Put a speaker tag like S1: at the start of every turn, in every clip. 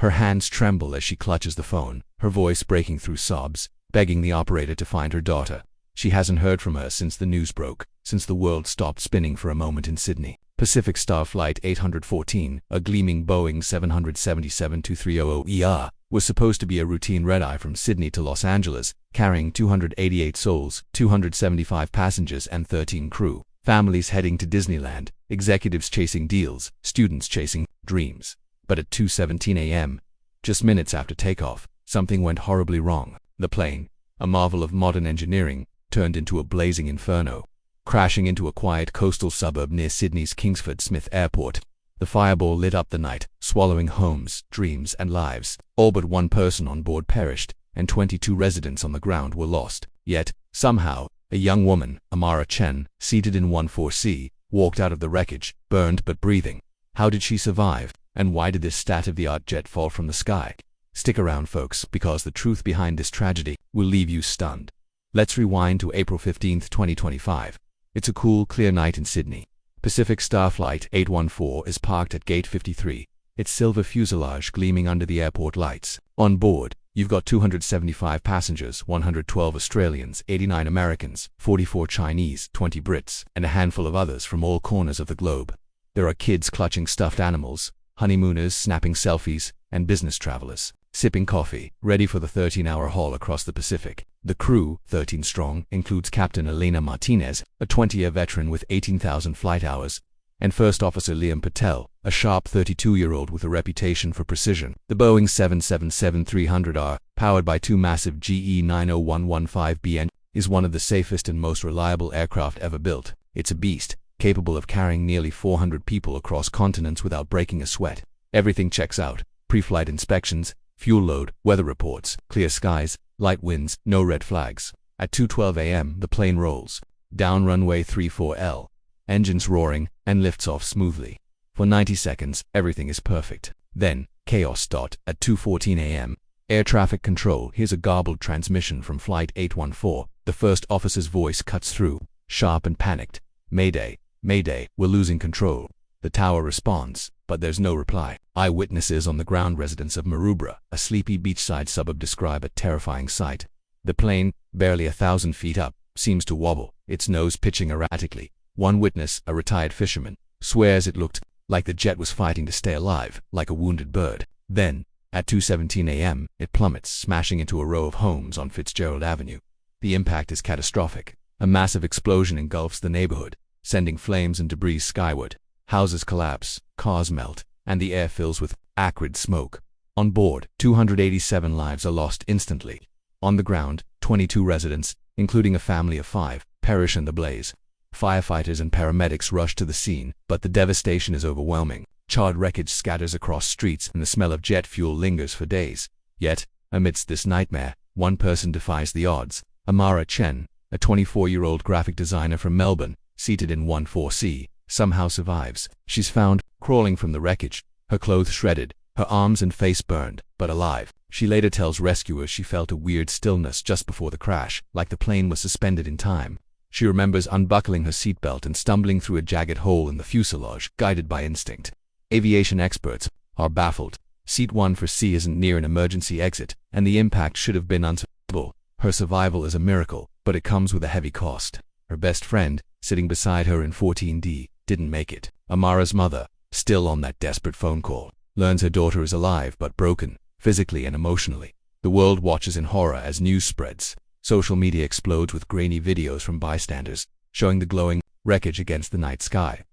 S1: Her hands tremble as she clutches the phone, her voice breaking through sobs, begging the operator to find her daughter. She hasn't heard from her since the news broke, since the world stopped spinning for a moment in Sydney. Pacific Star Flight 814, a gleaming Boeing 777-2300ER, was supposed to be a routine red-eye from Sydney to Los Angeles, carrying 288 souls, 275 passengers and 13 crew. Families heading to Disneyland, executives chasing deals, students chasing dreams. But at 2:17 a.m., just minutes after takeoff, something went horribly wrong. The plane, a marvel of modern engineering, turned into a blazing inferno. Crashing into a quiet coastal suburb near Sydney's Kingsford Smith Airport, the fireball lit up the night, swallowing homes, dreams, and lives. All but one person on board perished, and 22 residents on the ground were lost. Yet, somehow, a young woman, Amara Chen, seated in 14C, walked out of the wreckage, burned but breathing. How did she survive? And why did this state-of-the-art jet fall from the sky? Stick around, folks, because the truth behind this tragedy will leave you stunned. Let's rewind to April 15, 2025. It's a cool, clear night in Sydney. Pacific Star Flight 814 is parked at Gate 53, its silver fuselage gleaming under the airport lights. On board, you've got 275 passengers, 112 Australians, 89 Americans, 44 Chinese, 20 Brits, and a handful of others from all corners of the globe. There are kids clutching stuffed animals, honeymooners snapping selfies, and business travelers sipping coffee, ready for the 13-hour haul across the Pacific. The crew, 13 strong, includes Captain Elena Martinez, a 20-year veteran with 18,000 flight hours, and First Officer Liam Patel, a sharp 32-year-old with a reputation for precision. The Boeing 777-300R, powered by two massive GE 90115B engines, is one of the safest and most reliable aircraft ever built. It's a beast, capable of carrying nearly 400 people across continents without breaking a sweat. Everything checks out: pre-flight inspections, fuel load, weather reports, clear skies, light winds, no red flags. At 2:12 a.m., the plane rolls down runway 34L, engines roaring, and lifts off smoothly. For 90 seconds, everything is perfect. Then, chaos. At 2:14 a.m., air traffic control hears a garbled transmission from Flight 814. The first officer's voice cuts through, sharp and panicked. "Mayday, Mayday, we're losing control." The tower responds, but there's no reply. Eyewitnesses on the ground, residents of Maroubra, a sleepy beachside suburb, describe a terrifying sight. The plane, barely 1,000 feet up, seems to wobble, its nose pitching erratically. One witness, a retired fisherman, swears it looked like the jet was fighting to stay alive, like a wounded bird. Then, at 2:17 a.m., it plummets, smashing into a row of homes on Fitzgerald Avenue. The impact is catastrophic. A massive explosion engulfs the neighborhood, sending flames and debris skyward. Houses collapse, cars melt, and the air fills with acrid smoke. On board, 287 lives are lost instantly. On the ground, 22 residents, including a family of 5, perish in the blaze. Firefighters and paramedics rush to the scene, but the devastation is overwhelming. Charred wreckage scatters across streets, and the smell of jet fuel lingers for days. Yet, amidst this nightmare, one person defies the odds. Amara Chen, a 24-year-old graphic designer from Melbourne, seated in 14C, somehow survives. She's found crawling from the wreckage, her clothes shredded, her arms and face burned, but alive. She later tells rescuers she felt a weird stillness just before the crash, like the plane was suspended in time. She remembers unbuckling her seatbelt and stumbling through a jagged hole in the fuselage, guided by instinct. Aviation experts are baffled. Seat 14C isn't near an emergency exit, and the impact should have been unsurvivable. Her survival is a miracle, but it comes with a heavy cost. Her best friend, sitting beside her in 14D, didn't make it. Amara's mother, still on that desperate phone call, learns her daughter is alive but broken, physically and emotionally. The world watches in horror as news spreads. Social media explodes with grainy videos from bystanders, showing the glowing wreckage against the night sky.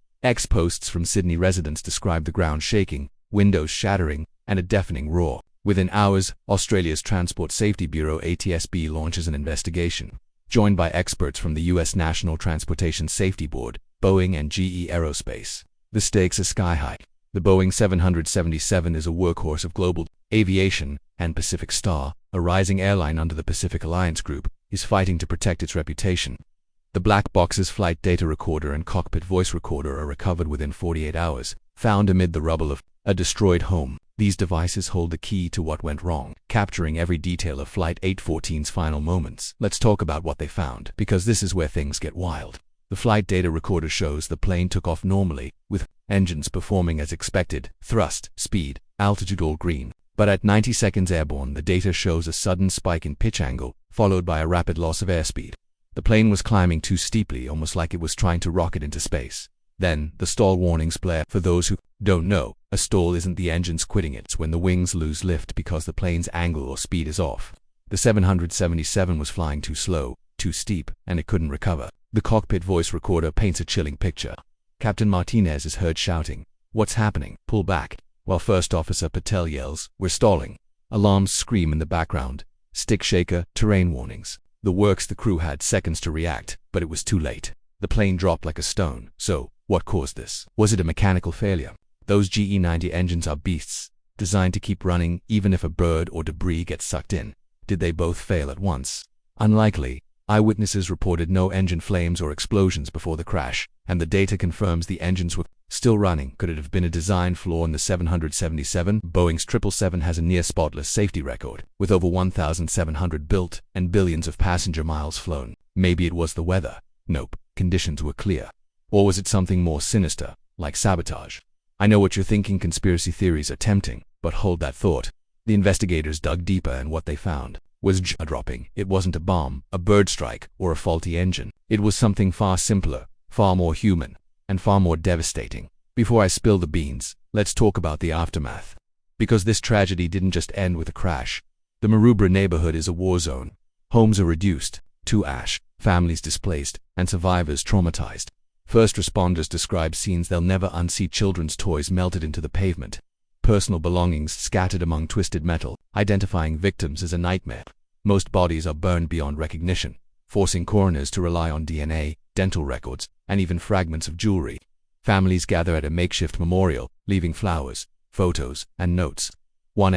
S1: Posts from Sydney residents describe the ground shaking, windows shattering, and a deafening roar. Within hours, Australia's Transport Safety Bureau ATSB launches an investigation. Joined by experts from the US National Transportation Safety Board, Boeing and GE Aerospace. The stakes are sky-high. The Boeing 777 is a workhorse of global aviation, and Pacific Star, a rising airline under the Pacific Alliance Group, is fighting to protect its reputation. The black box's flight data recorder and cockpit voice recorder are recovered within 48 hours, found amid the rubble of a destroyed home. These devices hold the key to what went wrong, capturing every detail of Flight 814's final moments. Let's talk about what they found, because this is where things get wild. The flight data recorder shows the plane took off normally, with engines performing as expected, thrust, speed, altitude all green. But at 90 seconds airborne, the data shows a sudden spike in pitch angle, followed by a rapid loss of airspeed. The plane was climbing too steeply, almost like it was trying to rocket into space. Then, the stall warnings blare. For those who don't know, a stall isn't the engines quitting, it's when the wings lose lift because the plane's angle or speed is off. The 777 was flying too slow, too steep, and it couldn't recover. The cockpit voice recorder paints a chilling picture. Captain Martinez is heard shouting, "What's happening? Pull back," while First Officer Patel yells, "We're stalling." Alarms scream in the background. Stick shaker, terrain warnings. The crew had seconds to react, but it was too late. The plane dropped like a stone. So, what caused this? Was it a mechanical failure? Those GE90 engines are beasts, designed to keep running even if a bird or debris gets sucked in. Did they both fail at once? Unlikely. Eyewitnesses reported no engine flames or explosions before the crash, and the data confirms the engines were still running. Could it have been a design flaw in the 777? Boeing's 777 has a near-spotless safety record, with over 1,700 built and billions of passenger miles flown. Maybe it was the weather. Nope, conditions were clear. Or was it something more sinister, like sabotage? I know what you're thinking, conspiracy theories are tempting, but hold that thought. The investigators dug deeper, and what they found was jaw-dropping. It wasn't a bomb, a bird strike, or a faulty engine. It was something far simpler, far more human, and far more devastating. Before I spill the beans, let's talk about the aftermath. Because this tragedy didn't just end with a crash. The Maroubra neighborhood is a war zone. Homes are reduced to ash, families displaced, and survivors traumatized. First responders describe scenes they'll never unsee: children's toys melted into the pavement, personal belongings scattered among twisted metal. Identifying victims is a nightmare. Most bodies are burned beyond recognition, forcing coroners to rely on DNA, dental records, and even fragments of jewelry. Families gather at a makeshift memorial, leaving flowers, photos, and notes. One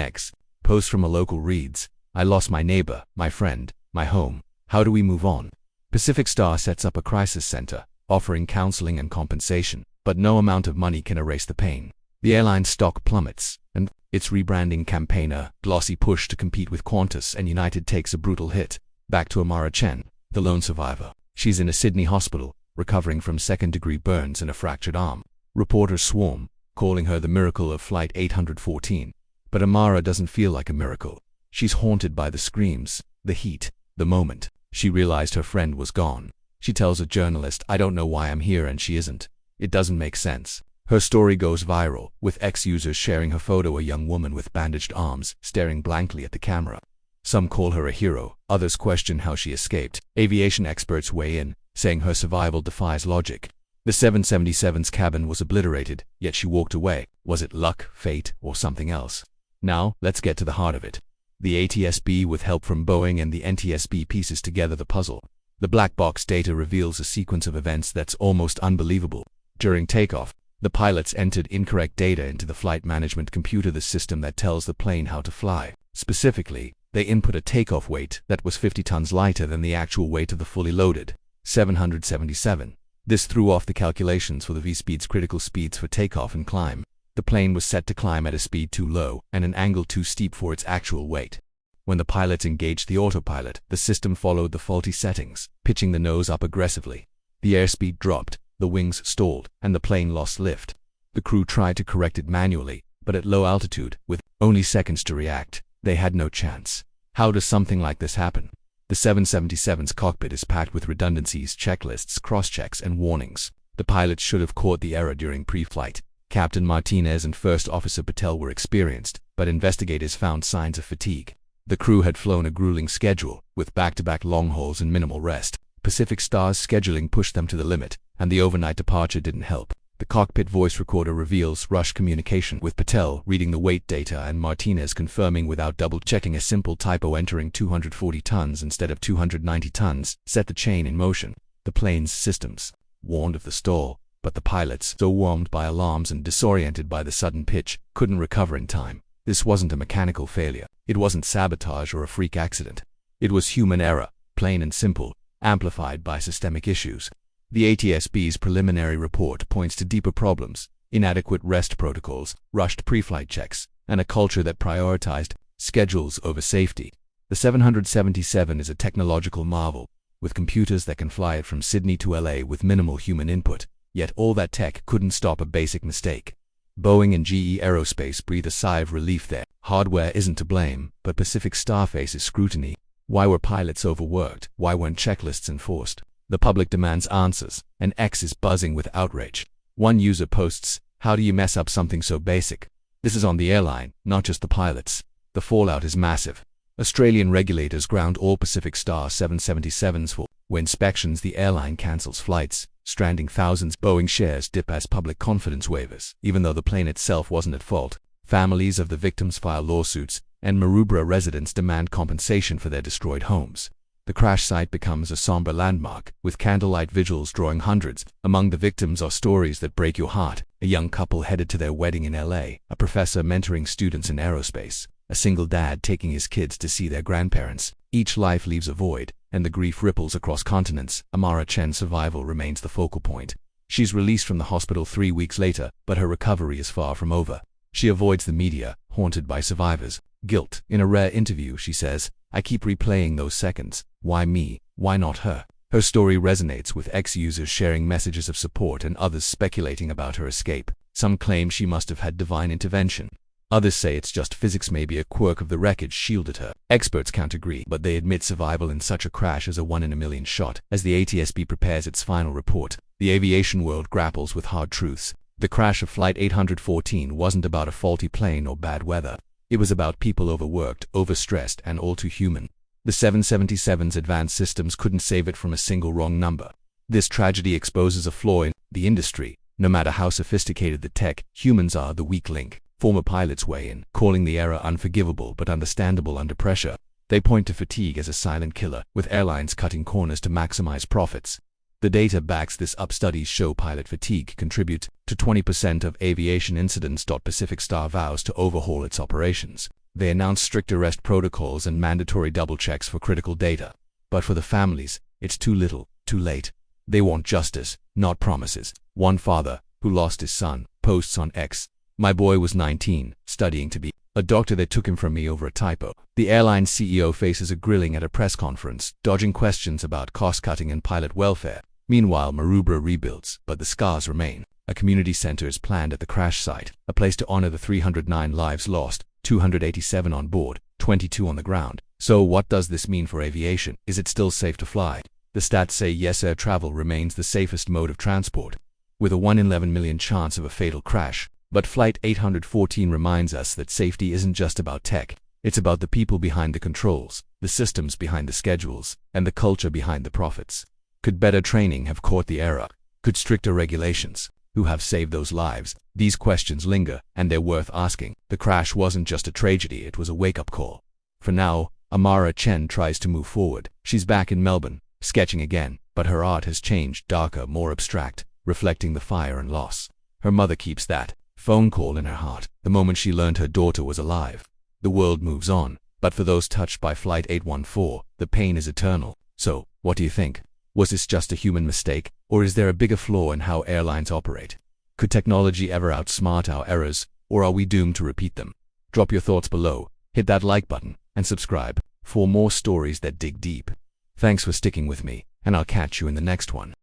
S1: post from a local reads, "I lost my neighbor, my friend, my home. How do we move on?" Pacific Star sets up a crisis center, offering counseling and compensation, but no amount of money can erase the pain. The airline's stock plummets, and its rebranding campaign, a glossy push to compete with Qantas and United, takes a brutal hit. Back to Amara Chen, the lone survivor. She's in a Sydney hospital, recovering from second-degree burns and a fractured arm. Reporters swarm, calling her the miracle of Flight 814. But Amara doesn't feel like a miracle. She's haunted by the screams, the heat, the moment she realized her friend was gone. She tells a journalist, "I don't know why I'm here," and she isn't. It doesn't make sense. Her story goes viral, with ex-users sharing her photo, a young woman with bandaged arms, staring blankly at the camera. Some call her a hero, others question how she escaped. Aviation experts weigh in, saying her survival defies logic. The 777's cabin was obliterated, yet she walked away. Was it luck, fate, or something else? Now, let's get to the heart of it. The ATSB, with help from Boeing and the NTSB, pieces together the puzzle. The black box data reveals a sequence of events that's almost unbelievable. During takeoff, the pilots entered incorrect data into the flight management computer, the system that tells the plane how to fly. Specifically, they input a takeoff weight that was 50 tons lighter than the actual weight of the fully loaded 777. This threw off the calculations for the V-speed's critical speeds for takeoff and climb. The plane was set to climb at a speed too low and an angle too steep for its actual weight. When the pilots engaged the autopilot, the system followed the faulty settings, pitching the nose up aggressively. The airspeed dropped, the wings stalled, and the plane lost lift. The crew tried to correct it manually, but at low altitude, with only seconds to react, they had no chance. How does something like this happen? The 777's cockpit is packed with redundancies, checklists, cross-checks, and warnings. The pilots should have caught the error during pre-flight. Captain Martinez and First Officer Patel were experienced, but investigators found signs of fatigue. The crew had flown a grueling schedule, with back-to-back long hauls and minimal rest. Pacific Star's scheduling pushed them to the limit, and the overnight departure didn't help. The cockpit voice recorder reveals rushed communication, with Patel reading the weight data and Martinez confirming without double-checking. A simple typo entering 240 tons instead of 290 tons set the chain in motion. The plane's systems warned of the stall, but the pilots, so overwhelmed by alarms and disoriented by the sudden pitch, couldn't recover in time. This wasn't a mechanical failure. It wasn't sabotage or a freak accident. It was human error, plain and simple, amplified by systemic issues. The ATSB's preliminary report points to deeper problems: inadequate rest protocols, rushed pre-flight checks, and a culture that prioritized schedules over safety. The 777 is a technological marvel, with computers that can fly it from Sydney to LA with minimal human input. Yet all that tech couldn't stop a basic mistake. Boeing and GE Aerospace breathe a sigh of relief there. Hardware isn't to blame, but Pacific Star faces scrutiny. Why were pilots overworked? Why weren't checklists enforced? The public demands answers, and X is buzzing with outrage. One user posts, "How do you mess up something so basic?" This is on the airline, not just the pilots. The fallout is massive. Australian regulators ground all Pacific Star 777s for inspections. The airline cancels flights, stranding thousands. Boeing shares dip as public confidence wavers. Even though the plane itself wasn't at fault, families of the victims file lawsuits, and Maroubra residents demand compensation for their destroyed homes. The crash site becomes a somber landmark, with candlelight vigils drawing hundreds. Among the victims are stories that break your heart. A young couple headed to their wedding in LA, a professor mentoring students in aerospace, a single dad taking his kids to see their grandparents. Each life leaves a void, and the grief ripples across continents. Amara Chen's survival remains the focal point. She's released from the hospital 3 weeks later, but her recovery is far from over. She avoids the media, haunted by survivors' guilt. In a rare interview, she says, "I keep replaying those seconds. Why me? Why not her?" Her story resonates with ex-users sharing messages of support and others speculating about her escape. Some claim she must have had divine intervention. Others say it's just physics, maybe a quirk of the wreckage shielded her. Experts can't agree, but they admit survival in such a crash is a 1 in a million shot. As the ATSB prepares its final report, the aviation world grapples with hard truths. The crash of Flight 814 wasn't about a faulty plane or bad weather. It was about people overworked, overstressed, and all too human. The 777's advanced systems couldn't save it from a single wrong number. This tragedy exposes a flaw in the industry. No matter how sophisticated the tech, humans are the weak link. Former pilots weigh in, calling the error unforgivable but understandable under pressure. They point to fatigue as a silent killer, with airlines cutting corners to maximize profits. The data backs this up. Studies show pilot fatigue contributes to 20% of aviation incidents. Pacific Star vows to overhaul its operations. They announce strict arrest protocols and mandatory double checks for critical data. But for the families, it's too little, too late. They want justice, not promises. One father, who lost his son, posts on X, "My boy was 19, studying to be a doctor. They took him from me over a typo." The airline CEO faces a grilling at a press conference, dodging questions about cost-cutting and pilot welfare. Meanwhile, Maroubra rebuilds, but the scars remain. A community center is planned at the crash site, a place to honor the 309 lives lost, 287 on board, 22 on the ground. So what does this mean for aviation? Is it still safe to fly? The stats say yes, air travel remains the safest mode of transport, with a 1 in 11 million chance of a fatal crash. But Flight 814 reminds us that safety isn't just about tech. It's about the people behind the controls, the systems behind the schedules, and the culture behind the profits. Could better training have caught the error? Could stricter regulations? Who have saved those lives? These questions linger, and they're worth asking. The crash wasn't just a tragedy, it was a wake-up call. For now, Amara Chen tries to move forward. She's back in Melbourne, sketching again, but her art has changed, darker, more abstract, reflecting the fire and loss. Her mother keeps that phone call in her heart, the moment she learned her daughter was alive. The world moves on, but for those touched by Flight 814, the pain is eternal. So, what do you think? Was this just a human mistake, or is there a bigger flaw in how airlines operate? Could technology ever outsmart our errors, or are we doomed to repeat them? Drop your thoughts below, hit that like button, and subscribe for more stories that dig deep. Thanks for sticking with me, and I'll catch you in the next one.